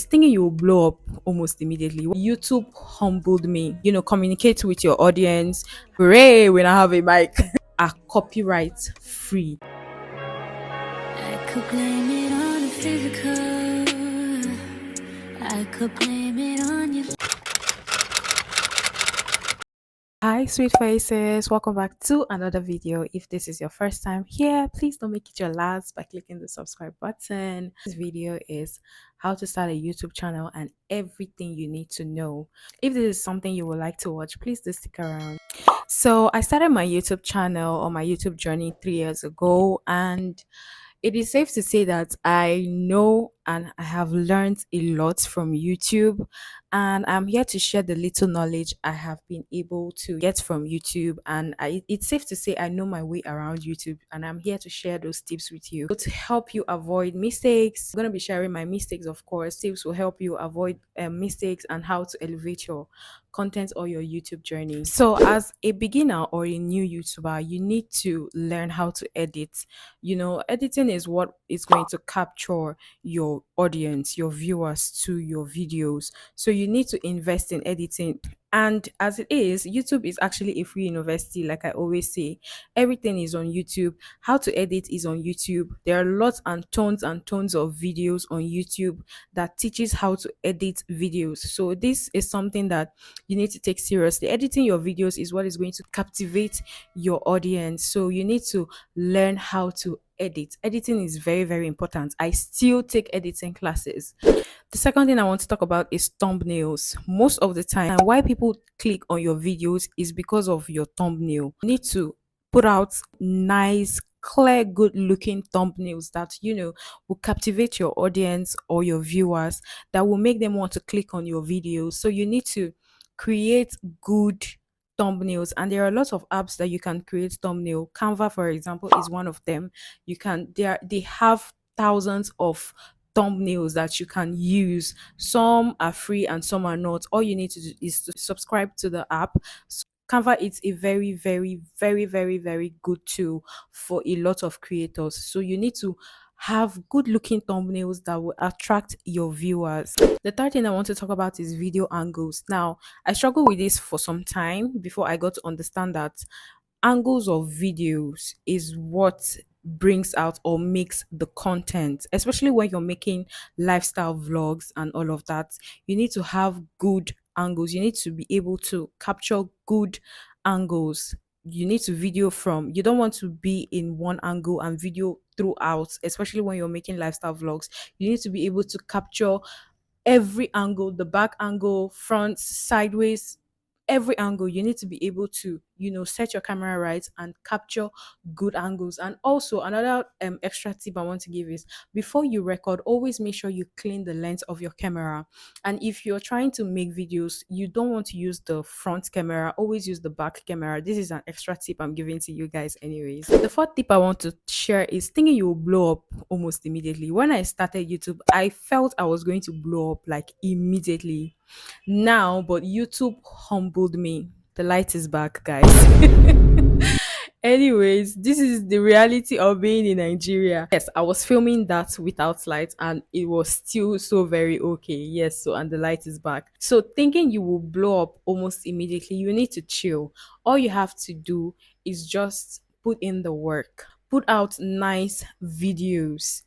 Thinking you will blow up almost immediately. YouTube humbled me. Communicate with your audience. Hooray, when I have a mic. Are copyright free. I could blame it on the physical. I could blame it on you. Hi, sweet faces. Welcome back to another video. If this is your first time here, please don't make it your last by clicking the subscribe button. This video is how to start a YouTube channel and everything you need to know. If this is something you would like to watch, please do stick around. So I started my YouTube channel or my YouTube journey 3 years ago, and it is safe to say that I know and I have learned a lot from YouTube, and I'm here to share the little knowledge I have been able to get from YouTube. And it's safe to say I know my way around YouTube, and I'm here to share those tips with you to help you avoid mistakes. I'm going to be sharing my mistakes, of course. Tips will help you avoid mistakes and how to elevate your content or your YouTube journey. So, as a beginner or a new YouTuber, you need to learn how to edit. Editing is what is going to capture your audience, your viewers to your videos. So you need to invest in editing. And as it is, YouTube is actually a free university, like I always say. Everything is on YouTube. How to edit is on YouTube. There are lots and tons of videos on YouTube that teaches how to edit videos. So this is something that you need to take seriously. Editing your videos is what is going to captivate your audience. So you need to learn how to edit. Editing is very, very important. I still take editing classes. The second thing I want to talk about is thumbnails. Most of the time, why people click on your videos is because of your thumbnail. You need to put out nice, clear, good looking thumbnails that will captivate your audience or your viewers, that will make them want to click on your videos. So you need to create good thumbnails, and there are lots of apps that you can create thumbnail. Canva, for example, is one of them. They have thousands of thumbnails that you can use. Some are free and some are not. All you need to do is to subscribe to the app. Canva is a very, very, very, very, very good tool for a lot of creators. So you need to have good looking thumbnails that will attract your viewers. The third thing I want to talk about is video angles. Now, I struggled with this for some time before I got to understand that angles of videos is what brings out or makes the content, especially when you're making lifestyle vlogs and all of that. You need to have good angles. You need to be able to capture good angles. You need to video from, you don't want to be in one angle and video throughout, especially when you're making lifestyle vlogs. You need to be able to capture every angle, the back angle, front, sideways, every angle. You need to be able to set your camera right and capture good angles. And also another extra tip I want to give is, before you record, always make sure you clean the lens of your camera. And if you're trying to make videos, you don't want to use the front camera, always use the back camera. This is an extra tip I'm giving to you guys anyways. The fourth tip I want to share is thinking you will blow up almost immediately. When I started YouTube, I felt I was going to blow up like immediately now, but YouTube humbled me. The light is back, guys. Anyways, this is the reality of being in Nigeria. Yes, I was filming that without light and it was still so very okay. Yes, so and the light is back. So thinking you will blow up almost immediately, you need to chill. All you have to do is just put in the work. Put out nice videos.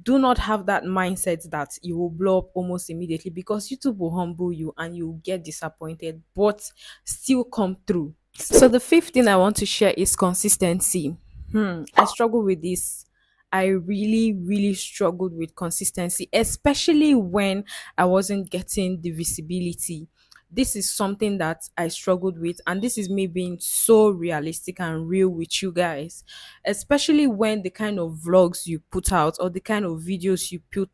Do not have that mindset that you will blow up almost immediately, because YouTube will humble you and you will get disappointed, but still come through. So the fifth thing I want to share is consistency. I struggle with this. I really, really struggled with consistency, especially when I wasn't getting the visibility. This is something that I struggled with, and this is me being so realistic and real with you guys, especially when the kind of vlogs you put out or the kind of videos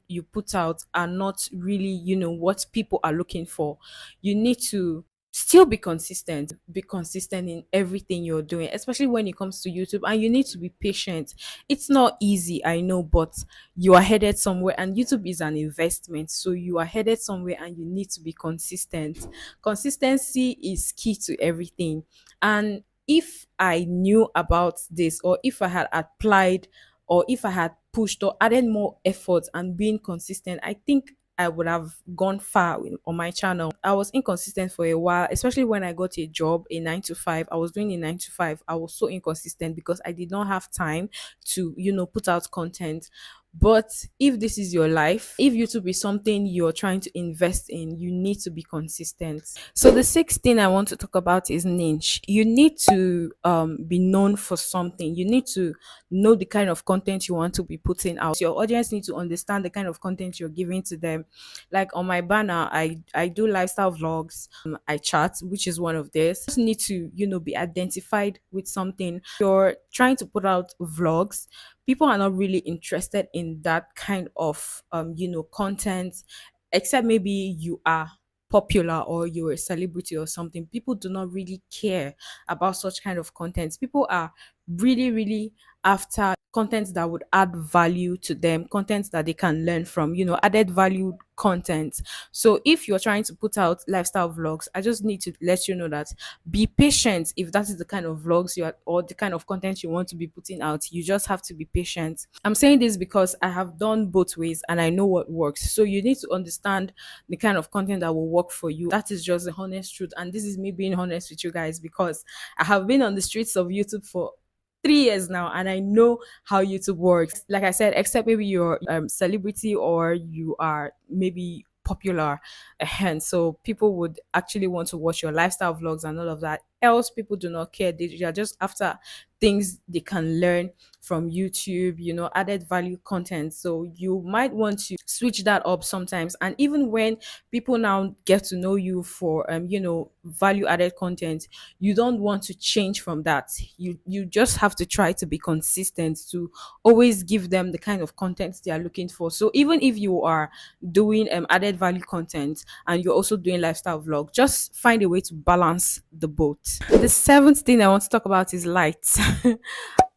you put out are not really, what people are looking for. You need to still be consistent in everything you're doing, especially when it comes to YouTube. And you need to be patient. It's not easy, I know, but you are headed somewhere, and YouTube is an investment. So you are headed somewhere and you need to be consistent. Consistency is key to everything. And if I knew about this, or if I had applied, or if I had pushed or added more effort and being consistent, I think I would have gone far on my channel. I was inconsistent for a while, especially when I got a job, a 9 to 5. I was doing a 9 to 5. I was so inconsistent because I did not have time to, put out content. But if this is your life, if YouTube is something you're trying to invest in, you need to be consistent. So the sixth thing I want to talk about is niche. You need to be known for something. You need to know the kind of content you want to be putting out. Your audience need to understand the kind of content you're giving to them. Like on my banner, I do lifestyle vlogs. I chat, which is one of this. You just need to, be identified with something. You're trying to put out vlogs, people are not really interested in that kind of content, except maybe you are popular or you're a celebrity or something. People do not really care about such kind of content. People are really, really after content that would add value to them, content that they can learn from, added value content. So if you're trying to put out lifestyle vlogs, I just need to let you know that be patient. If that is the kind of vlogs you are or the kind of content you want to be putting out, you just have to be patient. I'm saying this because I have done both ways and I know what works. So you need to understand the kind of content that will work for you. That is just the honest truth, and this is me being honest with you guys because I have been on the streets of YouTube for 3 years now and I know how YouTube works. Like I said, except maybe you're celebrity or you are maybe popular, and so people would actually want to watch your lifestyle vlogs and all of that. Else people do not care. They are just after things they can learn from YouTube, added value content. So you might want to switch that up sometimes. And even when people now get to know you for value added content, you don't want to change from that. You just have to try to be consistent to always give them the kind of content they are looking for. So even if you are doing added value content and you're also doing lifestyle vlog, just find a way to balance the both. The seventh thing I want to talk about is light.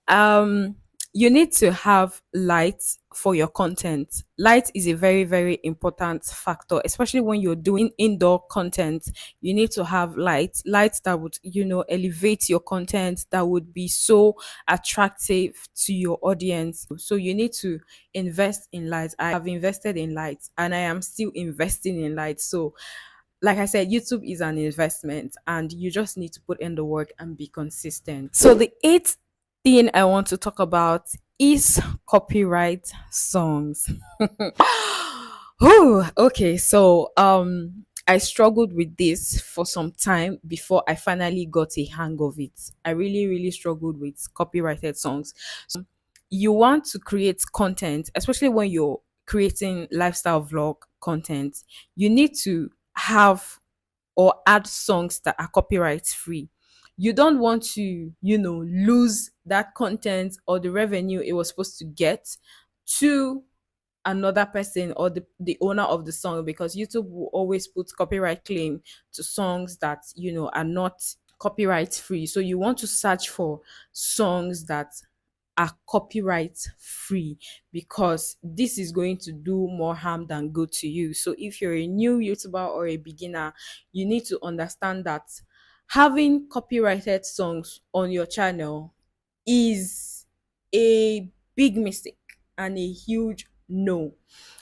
um you need to have light for your content. Light is a very, very important factor, especially when you're doing indoor content. You need to have light that would, elevate your content, that would be so attractive to your audience. So you need to invest in light. I have invested in light and I am still investing in light. So like I said, YouTube is an investment and you just need to put in the work and be consistent. So the eighth thing I want to talk about is copyright songs. Oh, okay. So I struggled with this for some time before I finally got a hang of it. I really, really struggled with copyrighted songs. So you want to create content, especially when you're creating lifestyle vlog content, you need to have or add songs that are copyright free. You don't want to, lose that content or the revenue it was supposed to get to another person or the owner of the song, because YouTube will always put copyright claim to songs that are not copyright free. So you want to search for songs that are copyright free, because this is going to do more harm than good to you. So if you're a new YouTuber or a beginner, you need to understand that having copyrighted songs on your channel is a big mistake and a huge no.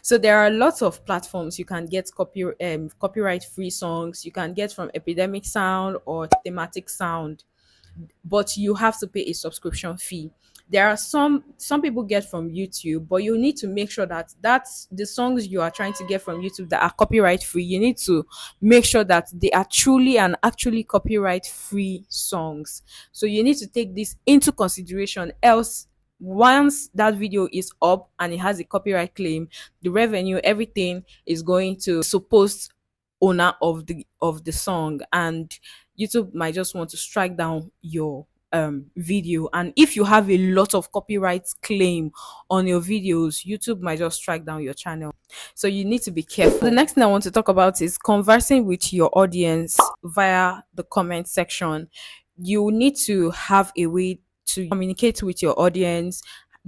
So there are lots of platforms you can get copyright free songs. You can get from Epidemic Sound or Thematic Sound, but you have to pay a subscription fee. There are some people get from YouTube, but you need to make sure that that's the songs you are trying to get from YouTube that are copyright free. You need to make sure that they are truly and actually copyright free songs. So you need to take this into consideration. Else, once that video is up and it has a copyright claim, the revenue, everything is going to supposed owner of the song, and YouTube might just want to strike down your video. And if you have a lot of copyright claim on your videos, YouTube might just strike down your channel. So you need to be careful. The next thing I want to talk about is conversing with your audience via the comment section. You need to have a way to communicate with your audience,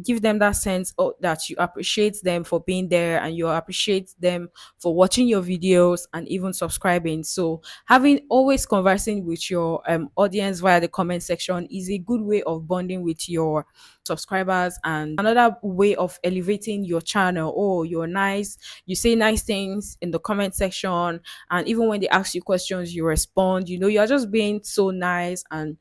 give them that sense of, that you appreciate them for being there, and you appreciate them for watching your videos and even subscribing. So having always conversing with your audience via the comment section is a good way of bonding with your subscribers, and another way of elevating your channel. Oh, you're nice, you say nice things in the comment section, and even when they ask you questions you respond. You're just being so nice, and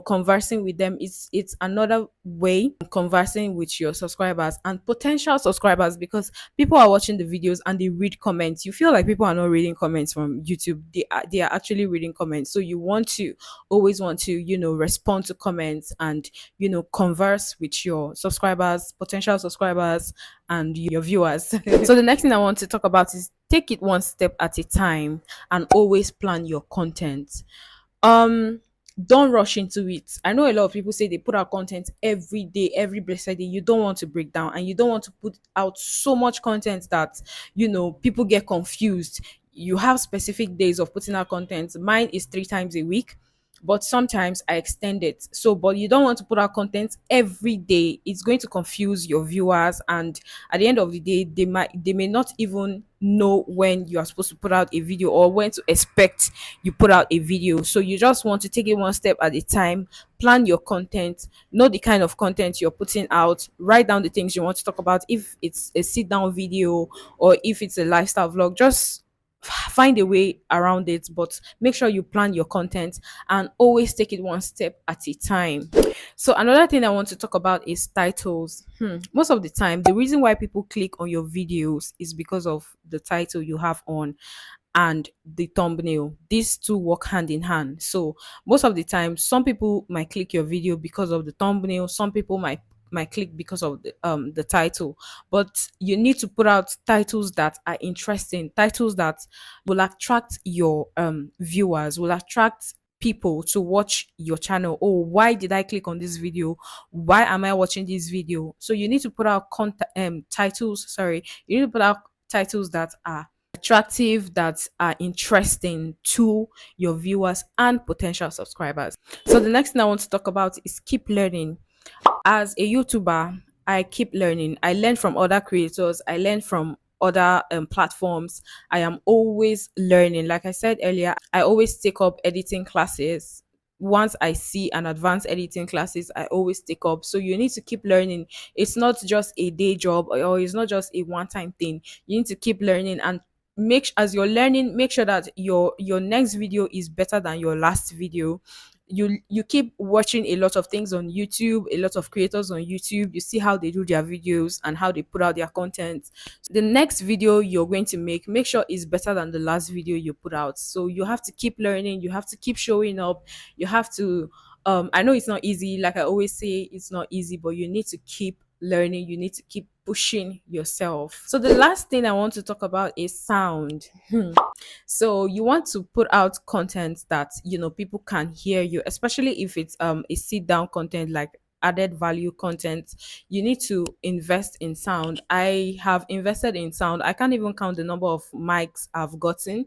conversing with them, it's another way of conversing with your subscribers and potential subscribers, because people are watching the videos and they read comments. You feel like people are not reading comments from YouTube, they are actually reading comments. So you want to always want to respond to comments, and converse with your subscribers, potential subscribers, and your viewers. So the next thing I want to talk about is take it one step at a time, and always plan your content. um don't rush into it. I know a lot of people say they put out content every day, every blessed day. You don't want to break down, and you don't want to put out so much content that people get confused. You have specific days of putting out content. Mine is 3 times a week, but sometimes I extend it. So, but you don't want to put out content every day. It's going to confuse your viewers, and at the end of the day, they may not even know when you are supposed to put out a video, or when to expect you put out a video. So you just want to take it one step at a time, plan your content, know the kind of content you're putting out, write down the things you want to talk about. If it's a sit down video, or if it's a lifestyle vlog, just find a way around it, but make sure you plan your content, and always take it one step at a time. So another thing I want to talk about is titles. Most of the time, the reason why people click on your videos is because of the title you have on, and the thumbnail. These two work hand in hand. So most of the time, some people might click your video because of the thumbnail, some people might click because of the title. But you need to put out titles that are interesting, titles that will attract your viewers, will attract people to watch your channel. Oh, why did I click on this video? Why am I watching this video? So you need to put out titles, sorry, you need to put out titles that are attractive, that are interesting to your viewers and potential subscribers. So the next thing I want to talk about is keep learning. As a YouTuber, I keep learning. I learn from other creators, I learn from other platforms. I am always learning. Like I said earlier, I always take up editing classes. Once I see an advanced editing classes, I always take up. So you need to keep learning. It's not just a day job, or it's not just a one-time thing. You need to keep learning, and as you're learning, make sure that your next video is better than your last video. You keep watching a lot of things on YouTube, a lot of creators on YouTube. You see how they do their videos and how they put out their content. So the next video you're going to make sure is better than the last video you put out. So you have to keep learning, you have to keep showing up, you have to I know it's not easy, like I always say, it's not easy, but you need to keep learning, you need to keep pushing yourself. So the last thing I want to talk about is sound. So you want to put out content that people can hear you, especially if it's a sit down content, like added value content. You need to invest in sound. I have invested in sound. I can't even count the number of mics I've gotten,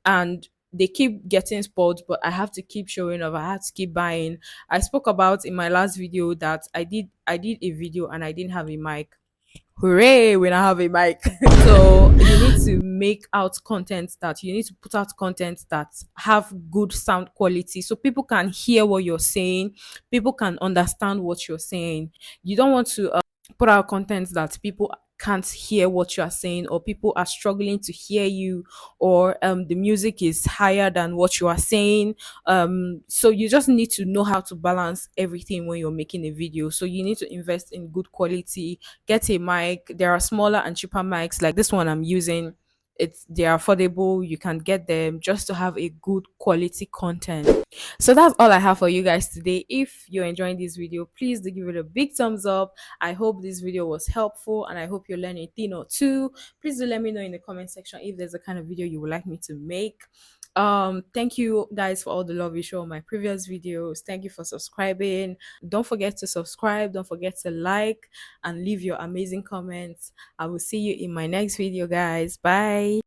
and they keep getting spoiled, but I have to keep showing up, I have to keep buying. I spoke about in my last video that I did a video and I didn't have a mic. Hooray, when I have a mic. So you need to make out content, that you need to put out content that have good sound quality, so people can hear what you're saying, people can understand what you're saying. You don't want to put out content that people can't hear what you are saying, or people are struggling to hear you, or the music is higher than what you are saying. So you just need to know how to balance everything when you're making a video. So you need to invest in good quality, get a mic. There are smaller and cheaper mics like this one I'm using. They're affordable, you can get them just to have a good quality content. So that's all I have for you guys today. If you're enjoying this video, please do give it a big thumbs up. I hope this video was helpful, and I hope you're learning a thing or two. Please do let me know in the comment section if there's a kind of video you would like me to make. Thank you guys for all the love you show on my previous videos. Thank you for subscribing. Don't forget to subscribe, don't forget to like and leave your amazing comments. I will see you in my next video, guys. Bye.